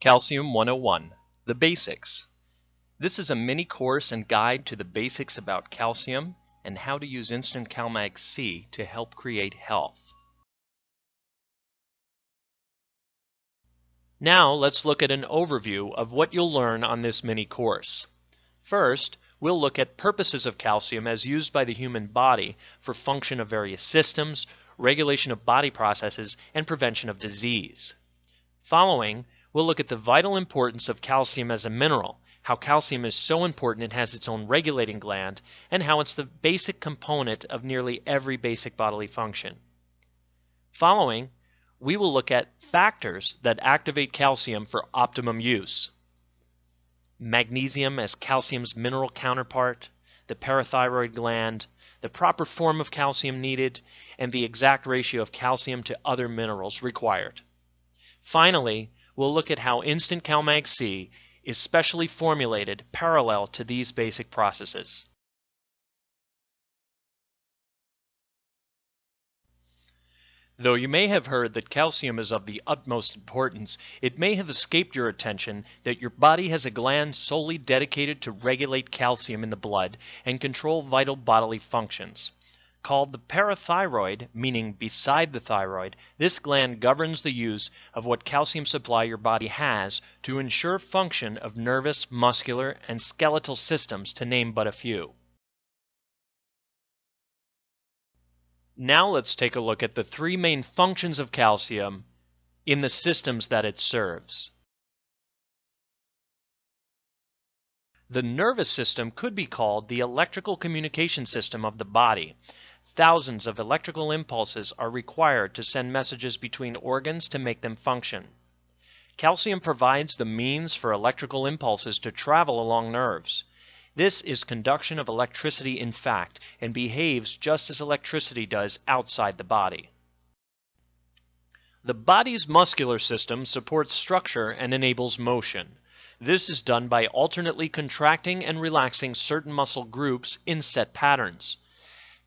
Calcium 101, The Basics. This is a mini course and guide to the basics about calcium and how to use Instant CalMag C to help create health. Now let's look at an overview of what you'll learn on this mini course. First, we'll look at purposes of calcium as used by the human body for function of various systems, regulation of body processes, and prevention of disease. Following, we'll look at the vital importance of calcium as a mineral, how calcium is so important it has its own regulating gland, and how it's the basic component of nearly every basic bodily function. Following, we will look at factors that activate calcium for optimum use. Magnesium as calcium's mineral counterpart, the parathyroid gland, the proper form of calcium needed, and the exact ratio of calcium to other minerals required. Finally, we'll look at how Instant CalMag C is specially formulated parallel to these basic processes. Though you may have heard that calcium is of the utmost importance, it may have escaped your attention that your body has a gland solely dedicated to regulate calcium in the blood and control vital bodily functions. Called the parathyroid, meaning beside the thyroid, this gland governs the use of what calcium supply your body has to ensure function of nervous, muscular, and skeletal systems, to name but a few. Now let's take a look at the three main functions of calcium in the systems that it serves. The nervous system could be called the electrical communication system of the body. Thousands of electrical impulses are required to send messages between organs to make them function. Calcium provides the means for electrical impulses to travel along nerves. This is conduction of electricity in fact, and behaves just as electricity does outside the body. The body's muscular system supports structure and enables motion. This is done by alternately contracting and relaxing certain muscle groups in set patterns.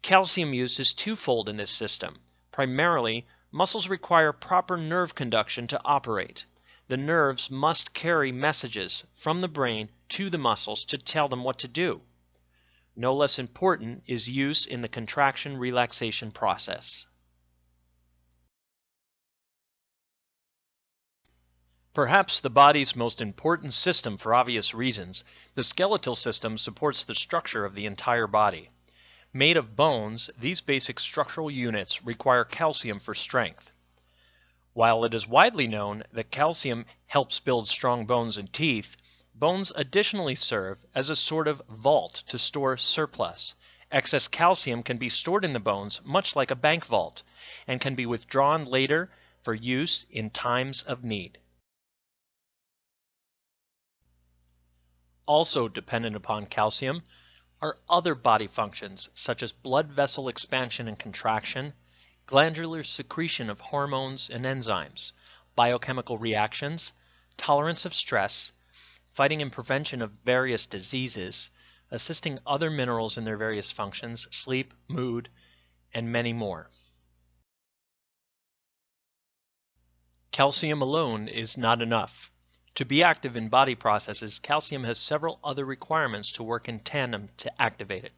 Calcium use is twofold in this system. Primarily, muscles require proper nerve conduction to operate. The nerves must carry messages from the brain to the muscles to tell them what to do. No less important is use in the contraction-relaxation process. Perhaps the body's most important system for obvious reasons, the skeletal system supports the structure of the entire body. Made of bones, these basic structural units require calcium for strength. While it is widely known that calcium helps build strong bones and teeth, bones additionally serve as a sort of vault to store surplus. Excess calcium can be stored in the bones much like a bank vault, and can be withdrawn later for use in times of need. Also dependent upon calcium are other body functions such as blood vessel expansion and contraction, glandular secretion of hormones and enzymes, biochemical reactions, tolerance of stress, fighting and prevention of various diseases, assisting other minerals in their various functions, sleep, mood, and many more. Calcium alone is not enough. To be active in body processes, calcium has several other requirements to work in tandem to activate it.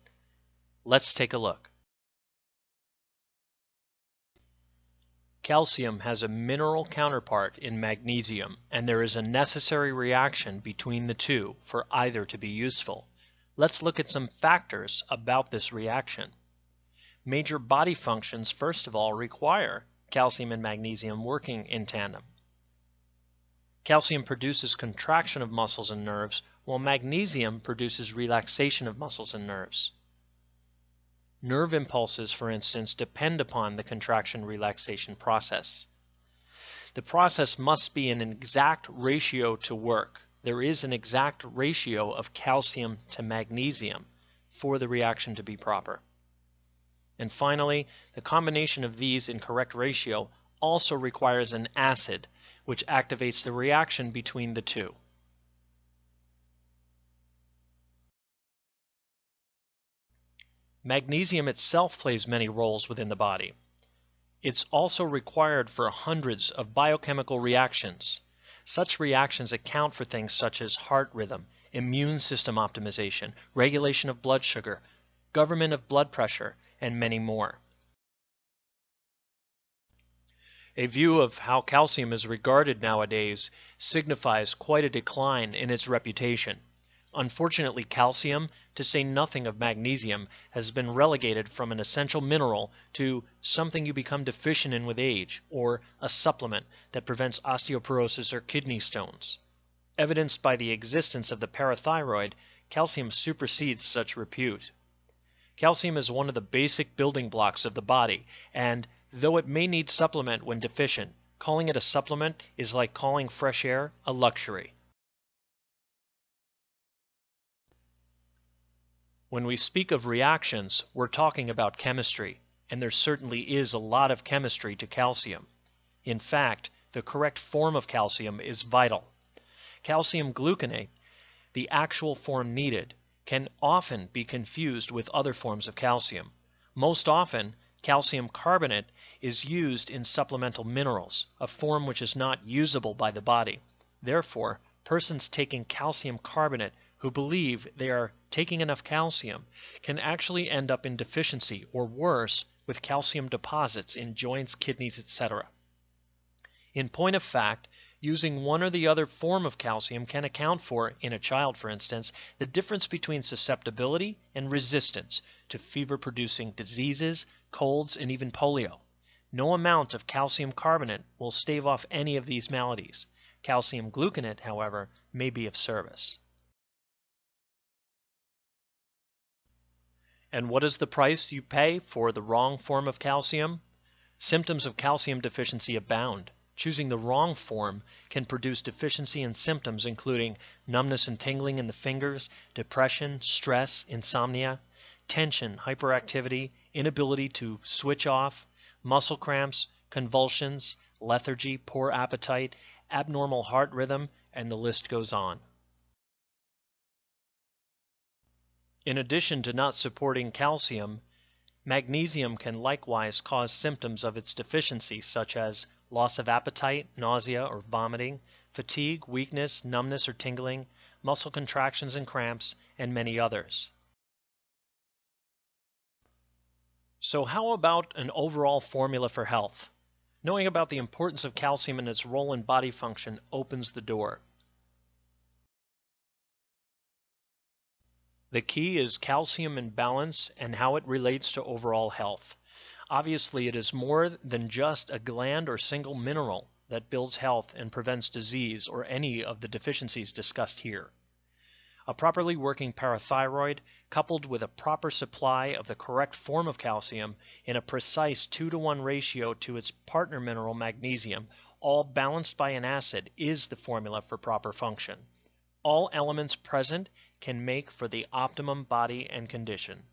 Let's take a look. Calcium has a mineral counterpart in magnesium, and there is a necessary reaction between the two for either to be useful. Let's look at some factors about this reaction. Major body functions, first of all, require calcium and magnesium working in tandem. Calcium produces contraction of muscles and nerves, while magnesium produces relaxation of muscles and nerves. Nerve impulses, for instance, depend upon the contraction-relaxation process. The process must be in an exact ratio to work. There is an exact ratio of calcium to magnesium for the reaction to be proper. And finally, the combination of these in correct ratio also requires an acid, which activates the reaction between the two. Magnesium itself plays many roles within the body. It's also required for hundreds of biochemical reactions. Such reactions account for things such as heart rhythm, immune system optimization, regulation of blood sugar, government of blood pressure, and many more. A view of how calcium is regarded nowadays signifies quite a decline in its reputation. Unfortunately, calcium, to say nothing of magnesium, has been relegated from an essential mineral to something you become deficient in with age, or a supplement that prevents osteoporosis or kidney stones. Evidenced by the existence of the parathyroid, calcium supersedes such repute. Calcium is one of the basic building blocks of the body, and though it may need supplement when deficient, calling it a supplement is like calling fresh air a luxury. When we speak of reactions, we're talking about chemistry, and there certainly is a lot of chemistry to calcium. In fact, the correct form of calcium is vital. Calcium gluconate, the actual form needed, can often be confused with other forms of calcium. Most often, calcium carbonate is used in supplemental minerals, a form which is not usable by the body. Therefore, persons taking calcium carbonate who believe they are taking enough calcium can actually end up in deficiency or worse with calcium deposits in joints, kidneys, etc. In point of fact, using one or the other form of calcium can account for, in a child for instance, the difference between susceptibility and resistance to fever-producing diseases, colds, and even polio. No amount of calcium carbonate will stave off any of these maladies. Calcium gluconate, however, may be of service. And what is the price you pay for the wrong form of calcium? Symptoms of calcium deficiency abound. Choosing the wrong form can produce deficiency in symptoms including numbness and tingling in the fingers, depression, stress, insomnia, tension, hyperactivity, inability to switch off, muscle cramps, convulsions, lethargy, poor appetite, abnormal heart rhythm, and the list goes on. In addition to not supporting calcium, magnesium can likewise cause symptoms of its deficiency such as loss of appetite, nausea or vomiting, fatigue, weakness, numbness or tingling, muscle contractions and cramps, and many others. So how about an overall formula for health? Knowing about the importance of calcium and its role in body function opens the door. The key is calcium in balance and how it relates to overall health. Obviously, it is more than just a gland or single mineral that builds health and prevents disease or any of the deficiencies discussed here. A properly working parathyroid, coupled with a proper supply of the correct form of calcium in a precise 2-to-1 ratio to its partner mineral magnesium, all balanced by an acid, is the formula for proper function. All elements present can make for the optimum body and condition.